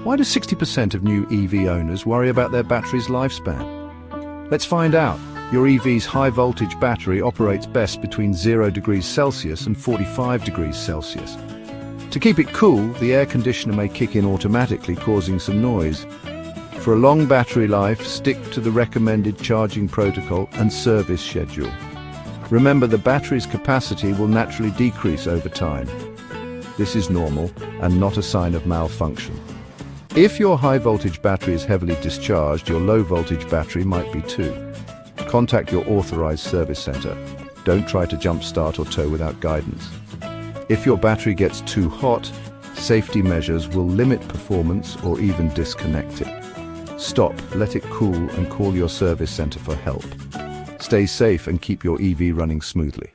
Why do 60% of new EV owners worry about their battery's lifespan? Let's find out. Your EV's high-voltage battery operates best between 0 degrees Celsius and 45 degrees Celsius. To keep it cool, the air conditioner may kick in automatically, causing some noise. For a long battery life, stick to the recommended charging protocol and service schedule. Remember, the battery's capacity will naturally decrease over time. This is normal and not a sign of malfunction. If your high-voltage battery is heavily discharged, your low-voltage battery might be too. Contact your authorized service center. Don't try to jump-start or tow without guidance. If your battery gets too hot, safety measures will limit performance or even disconnect it. Stop, let it cool, and call your service center for help. Stay safe and keep your EV running smoothly.